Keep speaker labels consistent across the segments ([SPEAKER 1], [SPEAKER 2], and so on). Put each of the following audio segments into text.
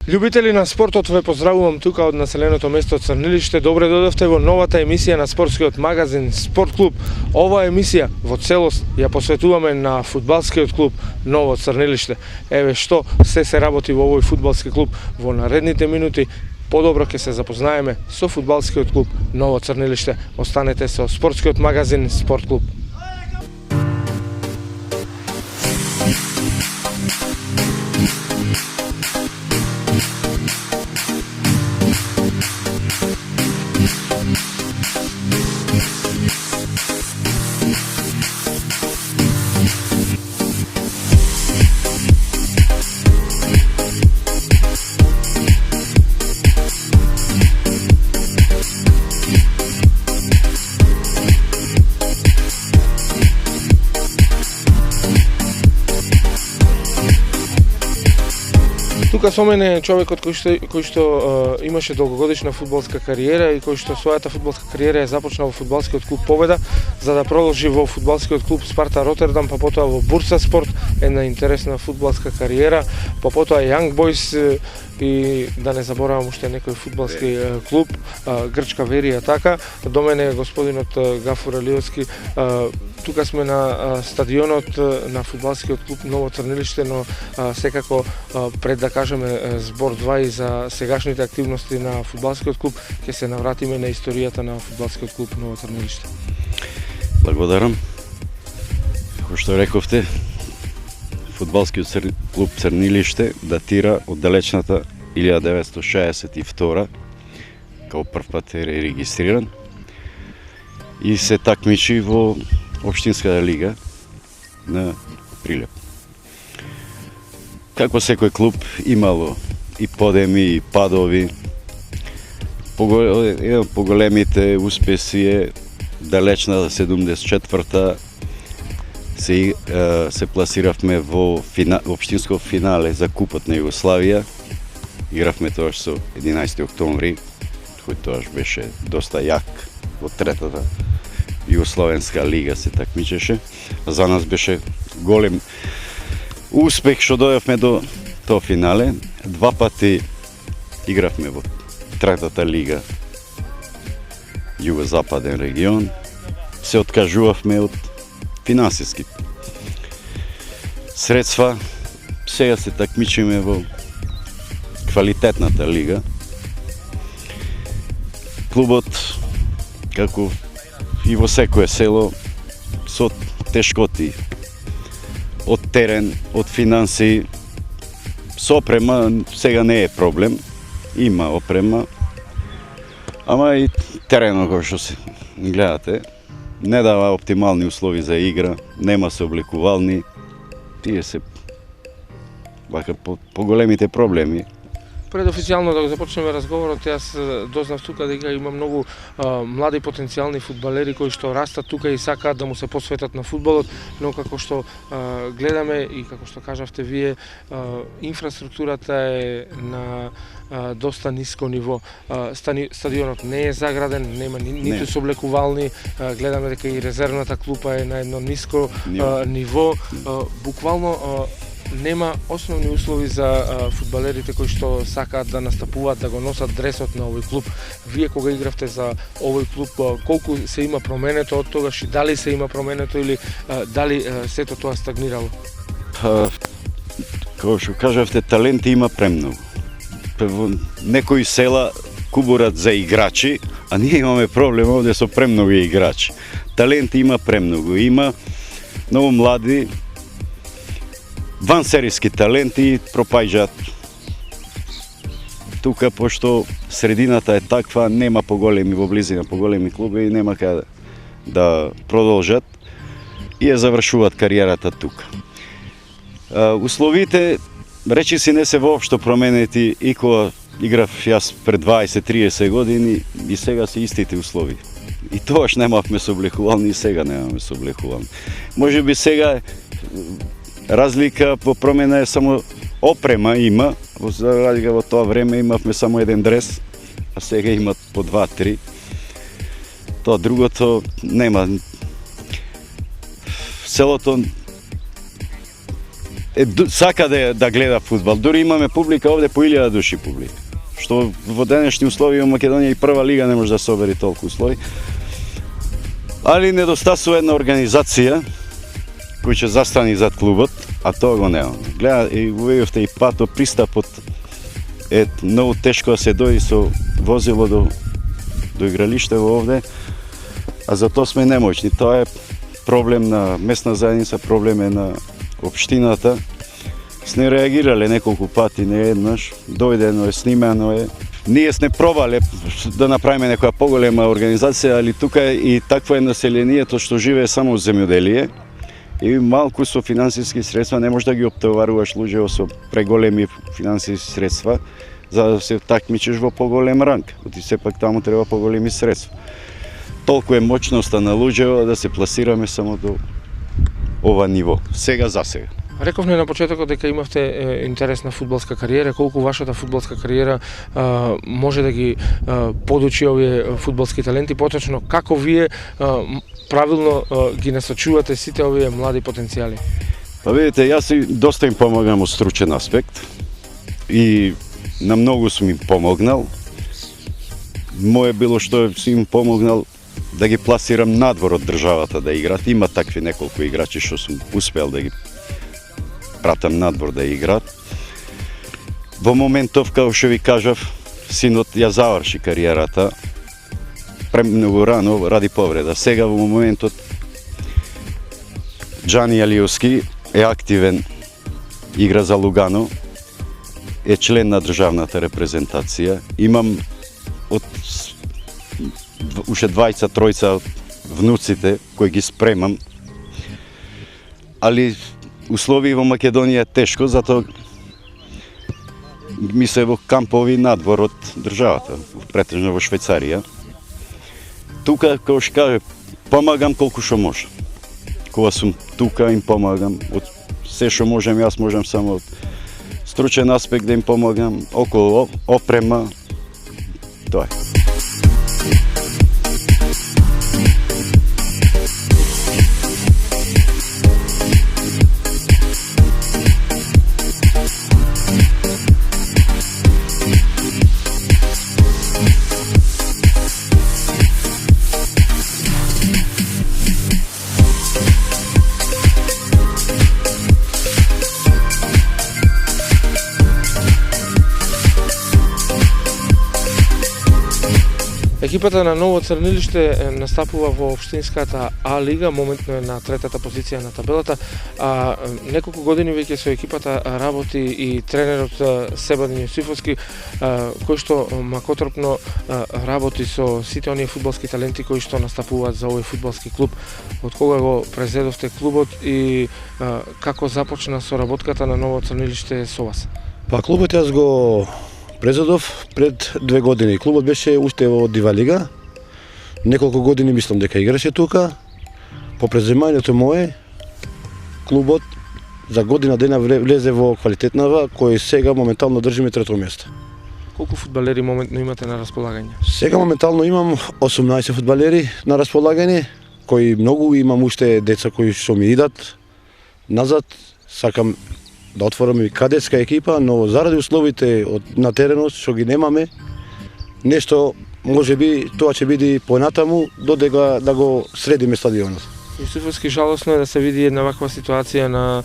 [SPEAKER 1] Љубители на спортот, ве поздравувам тука од населеното место Црнилиште. Добре дојдовте во новата емисија на спортскиот магазин Спорт клуб. Оваа емисија во целост ја посветуваме на фудбалскиот клуб Ново Црнилиште. Еве што се работи во овој фудбалски клуб во наредните минути. Подобро ќе се запознаеме со фудбалскиот клуб Ново Црнилиште. Останете со спортскиот магазин Спорт клуб. Тука со мене е човекот кој што имаше долгогодишна фудбалска кариера и кој што својата фудбалска кариера ја започна во фудбалскиот клуб Победа, за да продолжи во фудбалскиот клуб Спарта Ротердам, па потоа во Бурса Спорт, една интересна фудбалска кариера, па потоа Young Boys и да не заборавам уште некој фудбалски клуб, Грчка Верија така. До мене господинот Гафур Алиевски. Тука сме на стадионот на фудбалскиот клуб Ново Црнилиште, но секако пред да кажеме збор 2 и за сегашните активности на фудбалскиот клуб, ќе се навратиме на историјата на фудбалскиот клуб Ново Црнилиште.
[SPEAKER 2] Благодарам. Кој што рековте, фудбалскиот клуб Црнилиште датира од далечната 1962, као прв пат е регистриран и се такмичи во Општинската лига на Прилеп. Како секој клуб имало и подеми и падови. Еден од поголемите успеси е далечна 74-та се пласиравме во општинско финале за Купот на Југославија. Игравме тоаш со 11 октомври, кој тоаш беше доста јак во третата Југословенска лига се такмичеше. За нас беше голем успех што дојавме до тоа финале. Два пати игравме во третата лига Југозападен регион. Се откажувавме од финансиски средства. Сега се такмичиме во квалитетната лига. Клубот, како и во секое село, со тешкоти од терен, од финанси, со опрема сега не е проблем. Има опрема, ама и теренот кој што се гледате не дава оптимални услови за игра, нема се облекувални. Тие се вака поголемите проблеми.
[SPEAKER 1] Пред официјално да го започнеме разговорот, јас дознав тука дека има многу млади потенцијални фудбалери кои што растат тука и сакаат да му се посветат на фудбалот, но како што гледаме и како што кажавте вие, инфраструктурата е на доста ниско ниво. Стадионот не е заграден, нема ниту соблекувални, гледаме дека и резервната клупа е на едно ниско ниво. Буквално нема основни услови за фудбалерите кои што сакаат да настапуваат, да го носат дресот на овој клуб. Вие кога игравте за овој клуб, колку се има променето од тогаш и дали се има променето или дали сето тоа стагнирало?
[SPEAKER 2] Како што кажавте, таленти има премногу. Во некои села кубурат за играчи, а ние имаме проблем овде со премногу играчи. Таленти има премногу. Има многу млади вансериски таленти пропаѓаат. Тука, пошто средината е таква, нема поголеми во близина, поголеми клуби и нема каде да продолжат и ја завршуваат кариерата тука. Условите, речиси, не се воопшто променети и кога играв јас пред 20-30 години и сега се истите услови. И тоаш немавме соблекувални и сега немаме соблекувални. Може би сега разлика по промена е само опрема има, за разлика во тоа време имавме само еден дрес, а сега имат по 2-3. Тоа другото нема. Селото сака да гледа фудбал. Дури имаме публика овде по 1000 души публика. Што во денешни услови во Македонија и прва лига не може да собери толку услови. Али недостасува една организација кој ќе застани зад клубот, а тоа го нема. Гледа, и увидовте и пато пристапот е многу тешко да се дојде со возило до игралиштево овде, а за тоа сме немоќни. Тоа е проблем на местна заедница, проблем е на општината. Сме реагирале неколку пати, не еднаш, дојдено е, снимано е. Ние сме пробале да направиме некоја поголема организација, али тука и таква е населението што живее само од земјоделие и малку со финансиски средства не може да ги оптоваруваш луѓе со преголеми финансиски средства за да се такмичиш во поголем ранг. Оти сепак таму треба поголеми средства. Толку е моќноста на луѓето да се пласираме само до ова ниво. Сега за сега.
[SPEAKER 1] Рековме на почетокот дека имавте интересна фудбалска кариера. Колку вашата фудбалска кариера може да ги подучи овие фудбалски таленти, поточно како вие правилно ги насочувате сите овие млади потенцијали?
[SPEAKER 2] Па видите, јас и доста им помагам од стручен аспект и на многу сум им помогнал. Мое било што сум им помогнал да ги пласирам надвор од државата да играат. Има такви неколку играчи што сум успел да ги пратам надвор да играат. Во моментов, како што ви кажав, синот ја заврши кариерата премногу рано ради повреда. Сега во моментот Џани Алиевски е активен, игра за Лугано, е член на државната репрезентација. Имам од уште 23 внуците кои ги спремам, али услови во Македонија е тешко, затоа ми се во кампови надвор од државата, претежно во Швајцарија. Тука, како што кажа, помагам колку што можам. Кога сум тука, им помагам. Од се што можам, јас можам само од стручен аспект да им помагам, околу опрема, тоа е.
[SPEAKER 1] Екипата на Ново Црнилиште настапува во општинската А лига, моментно е на третата позиција на табелата, а неколку години веќе со екипата работи и тренерот Себадин Јосифовски, кој што макотропно работи со сите оние фудбалски таленти кои што настапуваат за овој фудбалски клуб. Од кога го презедовте клубот и како започна соработката на Ново Црнилиште со вас?
[SPEAKER 3] Па клубот јас го презедов пред 2 години. Клубот беше уште во Дива лига. Неколку години мислам дека играше тука. По преземањето мое, клубот за година дена влезе во квалитетнава, кој сега моментално држиме трето место.
[SPEAKER 1] Колку фудбалери моментно имате на располагање?
[SPEAKER 3] Сега моментално имам 18 фудбалери на располагање, кои многу имам уште деца кои што ми идат назад. Сакам да отворам и кадетска екипа, но заради условите на теренот што ги немаме, нешто можеби тоа ќе биде понатаму додека да го средиме стадионот.
[SPEAKER 1] Јосифовски, жалосно е да се види една ваква ситуација на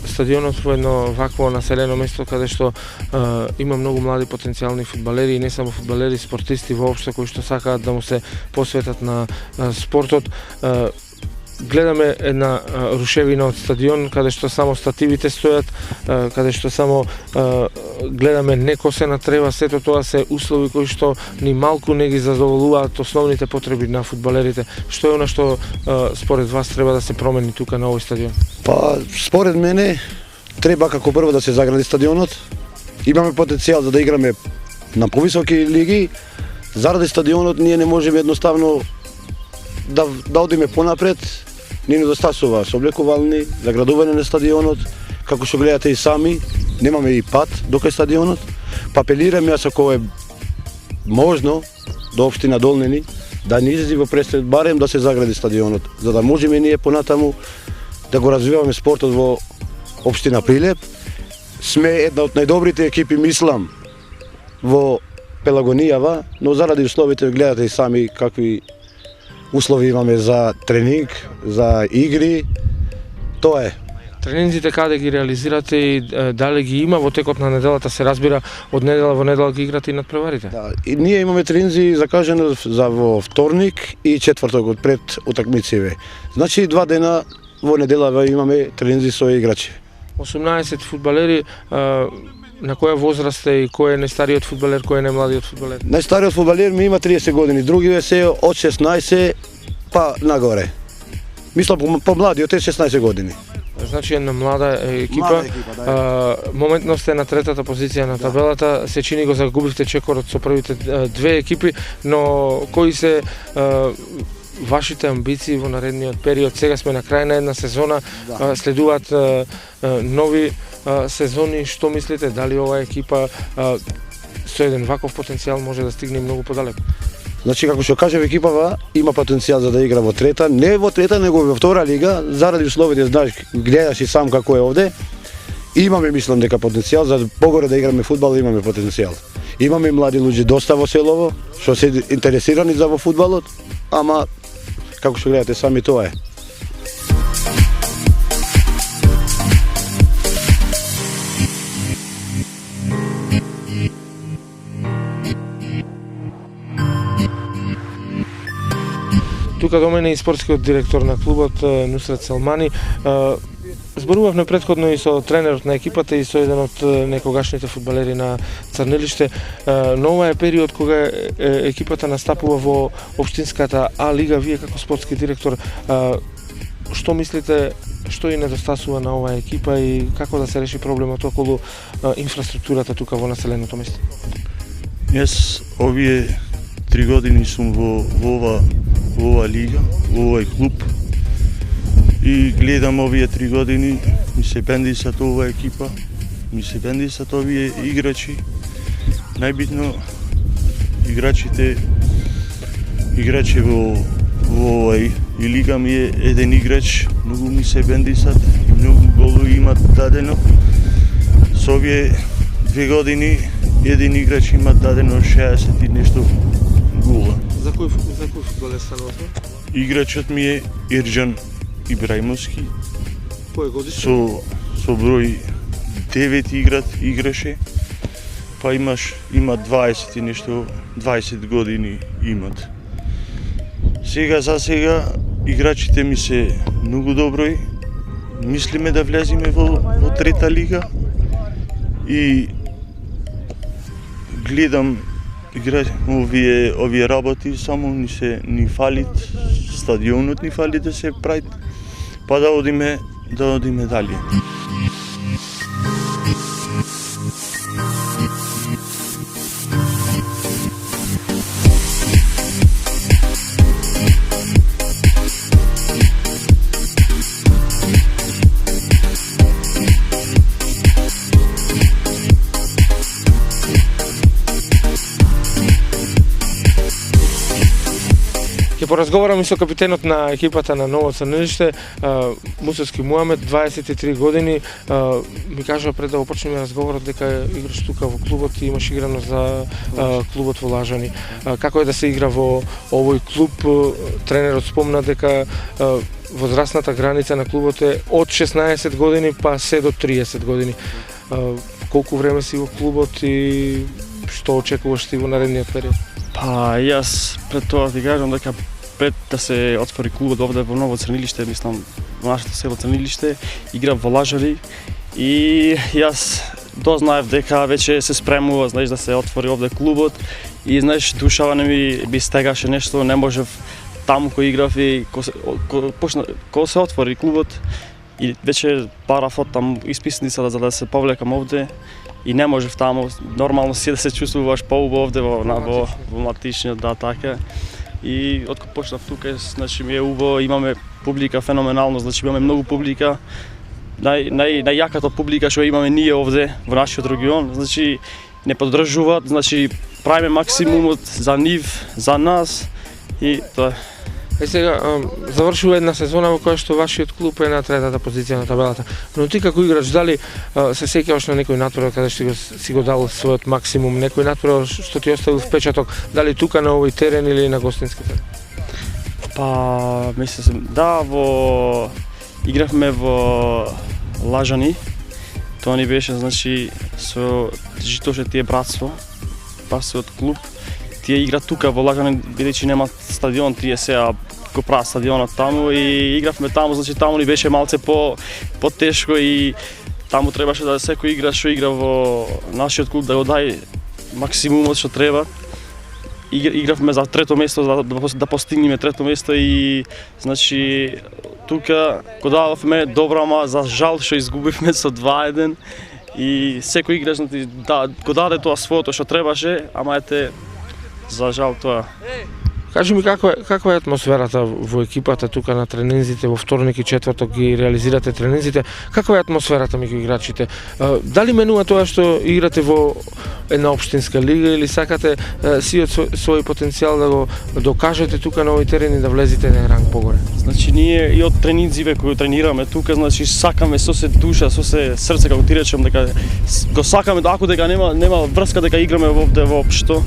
[SPEAKER 1] стадионот во едно вакво населено место каде што има многу млади потенцијални фудбалери и не само фудбалери, спортисти воопшто кои што сакаат да му се посветат на спортот. Гледаме една рушевина од стадион каде што само стативите стојат, каде што само гледаме некосена трева, сето тоа се услови кои што ни малку не ги задоволуваат основните потреби на фудбалерите. Што е она што според вас треба да се промени тука на овој стадион?
[SPEAKER 3] Па според мене треба како прво да се загради стадионот. Имаме потенцијал за да играме на повисоки лиги. Заради стадионот ние не можеме едноставно да одиме понапред. Ни недостасува соблекувални, заградување на стадионот, како што гледате и сами, немаме и пат до кај стадионот. Па апелирам јас ако е можно до општина Долнени да ни излезе во престред барем да се загради стадионот, за да можеме ние понатаму да го развиваме спортот во општина Прилеп. Сме една од најдобрите екипи, мислам, во Пелагонијава, но заради условите гледате и сами какви услови имаме за тренинг, за игри. Тоа е.
[SPEAKER 1] Тренинзите каде ги реализирате и дали ги има во текот на неделата, се разбира, од недела во недела ги играте и надпреварите?
[SPEAKER 3] Да, и ние имаме тренинзи закажани за во вторник и четврток од пред утакмиците. Значи 2 дена во неделава имаме тренинзи со играчи.
[SPEAKER 1] 18 фудбалери, на која возраст е и кој е најстариот фудбалер, кој е најмладиот фудбалер?
[SPEAKER 3] Најстариот фудбалер ми има 30 години, другиве се од 16 па нагоре. Мислам помладиот е 16 години.
[SPEAKER 1] Значи една млада екипа.
[SPEAKER 3] Млада екипа, да.
[SPEAKER 1] Моментно сте на третата позиција на табелата, се чини го загубивте чекорот со првите две екипи, но кои се вашите амбиции во наредниот период? Сега сме на крај на една сезона,
[SPEAKER 3] Да.
[SPEAKER 1] следуваат нови сезони. Што мислите, дали оваа екипа со еден ваков потенцијал може да стигне многу подалеку?
[SPEAKER 3] Значи, како што кажав, екипава има потенцијал за да игра во трета, не во трета, него во втора лига, заради условите, знаеш, гледаш и сам како е овде. Имаме, мислам, дека потенцијал за погоре да играме фудбал, имаме потенцијал. Имаме млади луѓе доста во селово, што се интересирани за во фудбалот, ама како што гледате сами, тоа е.
[SPEAKER 1] Тука до мене и спортскиот директор на клубот Нусрет Селмани. Зборувавме претходно и со тренерот на екипата и со еден од некогашните фудбалери на Црнилиште. Но ова е период кога екипата настапува во општинската А лига. Вие како спортски директор, што мислите, што и недостасува на оваа екипа и како да се реши проблемот околу инфраструктурата тука во населеното место?
[SPEAKER 4] Јас овие 3 години сум во ова лига, во овој клуб и гледам овие 3 години, ми се бендисат ова екипа, ми се бендисат овие играчи. Најбитно играчи во овој и лига ми е еден играч, многу ми се бендисат и многу голови имат дадено. Со овие 2 години еден играч има дадено 60 и нешто гола.
[SPEAKER 1] За кој фудбалер стануваме?
[SPEAKER 4] Играчот ми е Ерџан Ибраимовски.
[SPEAKER 1] Кој годишен?
[SPEAKER 4] Со број 9 играше. Па има 20 и нешто, 20 години имат. За сега играчите ми се многу доброи. Мислиме да влеземе во трета лига и гледам овие работи, само ни фалит стадионот, ни фали да се прави, па да одиме дали.
[SPEAKER 1] Ќе поразговарам и со капитенот на екипата на Ново Црнилиште, Мусевски Муамед, 23 години. Ми кажува пред да почнеме разговорот дека играш тука во клубот и имаш играно за клубот во Лажани. Како е да се игра во овој клуб? Тренерот спомна дека возрастната граница на клубот е од 16 години па се до 30 години. Колку време си во клубот и што очекуваш ти во наредниот период?
[SPEAKER 5] Па јас пред тоа ти кажам дека пред да се отвори клубот овде во Ново Црнилиште, мислам во нашето село Црнилиште, играв во Лажари и јас дознаев дека веќе се спремува, знаеш, да се отвори овде клубот и знаеш, душава не ми стегаше нешто, не можев таму кој играв и кога се отвори клубот и веќе параф од таму исписница за да се повлекам овде и не можев таму, нормално си да се чувствуваш поубаво овде во матичниот, да, така. И откако почнав тука, значи ми е убаво, имаме публика феноменално, значи имаме многу публика. Најјаката публика што имаме ние овде во нашиот регион, значи не поддржуваат, значи правиме максимумот за нив, за нас и тоа.
[SPEAKER 1] Сега завршува една сезона во која што вашиот клуб е на третата позиција на табелата. Но ти како играч дали се сеќаваш на некој натпревар каде што си го дал својот максимум, некој натпревар што ти оставил впечаток, дали тука на овој терен или на гостински терен?
[SPEAKER 5] Па мислам да, игравме во Лажани. Тоа ни беше значи со тоа тие братство, пасот клуб. Тие играат тука во Лажани, бидејќи нема стадион, тие сега го прават стадионот таму и игравме таму, значи таму ни беше малце по-тешко и таму требаше да секој играч што игра во нашиот клуб да го даде максимумот што треба. Игравме за трето место, да постигнеме трето место и значи тука го дававме добро, ама за жал што изгубивме со 2-1 и секој играч да го даде тоа своето што требаше, ама ете за жал тоа.
[SPEAKER 1] Кажи ми каква е атмосферата во екипата тука на тренинзите во вторник и четврток ги реализирате тренинзите? Каква е атмосферата меѓу играчите? Дали менува тоа што играте во една општинска лига или сакате сиот свој потенцијал да го докажете тука на овој терен и да влезете еден ранг погоре?
[SPEAKER 5] Значи ние и од тренинзиве кои тренираме тука, значи сакаме со се душа, со се срце како ти речем дека го сакаме ако дека нема врска дека играме овде воопшто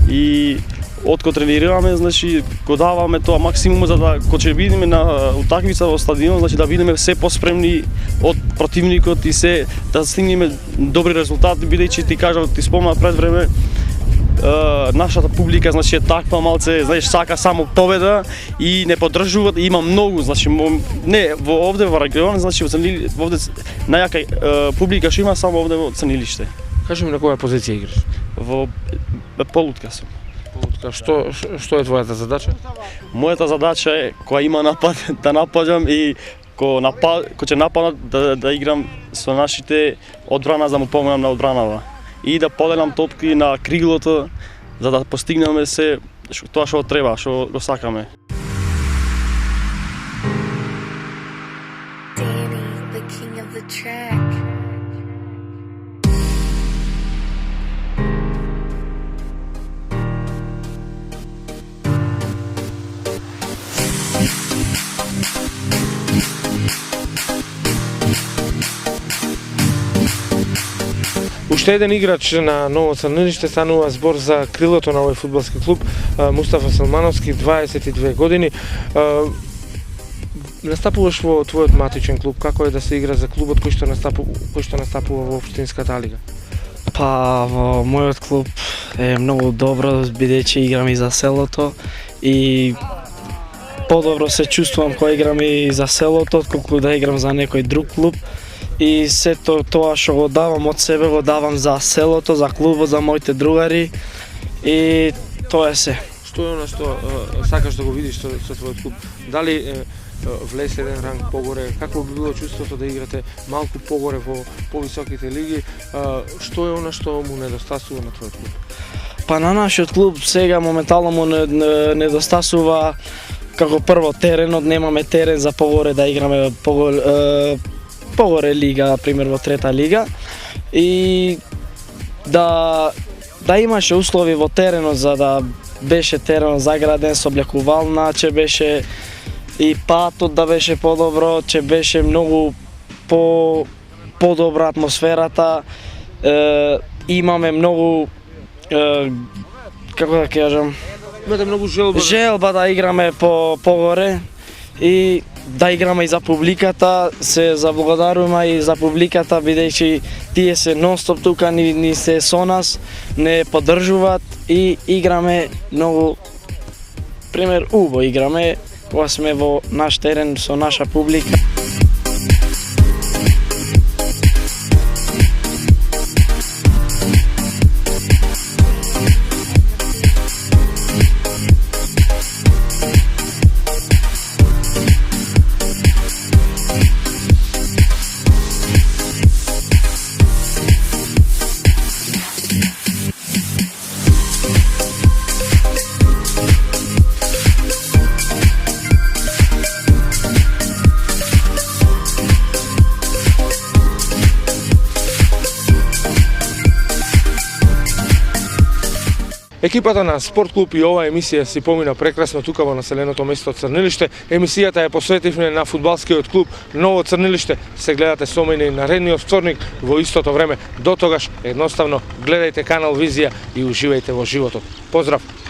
[SPEAKER 5] и откако тренираме, значи го даваме тоа максимум за да кога ќе бидеме на утакмица во стадион, значи да бидеме се поспремни од противникот и се да стигнеме добри резултати, бидејќи ти кажав, ти спомнав пред време, нашата публика значи е таква малце, знаеш, сака само победа и не поддржуваат, и има многу, значи не во овде во регион, значи во Црнилиште, овде најака публика што има само овде во Црнилиште.
[SPEAKER 1] Кажи ми на која позиција играш?
[SPEAKER 5] Во полутка сум.
[SPEAKER 1] Што е твојата задача?
[SPEAKER 5] Мојата задача е кога има напад да нападам и кога ќе нападат да играм со нашите одбрана за да му помогнам на одбранава и да поделам топки на крилото за да постигнеме се тоа што треба, што го сакаме.
[SPEAKER 1] Уште еден играч на Ново Црнилиште станува збор за крилото на овој фудбалски клуб, Мустафа Салмановски, 22 години. Настапуваш во твојот матичен клуб, како е да се игра за клубот кој што настапува во општинската лига?
[SPEAKER 6] Па во мојот клуб е многу добро, бидејќи играм и за селото и подобро се чувствувам кога играм и за селото отколку да играм за некој друг клуб. И сето тоа што го давам од себе го давам за селото, за клубот, за моите другари и тоа е се.
[SPEAKER 1] Што е она што сакаш да го видиш со твојот клуб? Дали влез еден ранг погоре, какво би било чувството да играте малку погоре во повисоките лиги? Што е она што му недостасува на твојот клуб?
[SPEAKER 6] Па на нашиот клуб сега моментално му недостасува како прво теренот, немаме терен за погоре да играме погоре лига, пример во трета лига и да имаше услови во теренот за да беше теренот заграден со облекувална, че беше и патот да беше подобро, че беше многу подобра атмосферата, имаме многу како да кажам,
[SPEAKER 1] имате многу желба
[SPEAKER 6] да играме погоре и да играме и за публиката, се заблагодаруваме и за публиката, бидејќи тие се нон-стоп тука, ни се со нас, не поддржуваат и играме многу, пример, убаво играме, кога сме во наш терен со наша публика.
[SPEAKER 1] Екипата на Спорт клуб и оваа емисија си помина прекрасно тука во населеното место Црнилиште. Емисијата ја посветивме на фудбалскиот клуб Ново Црнилиште. Се гледате со мене и наредниот вторник во истото време. До тогаш, едноставно гледајте канал Визија и уживајте во животот. Поздрав!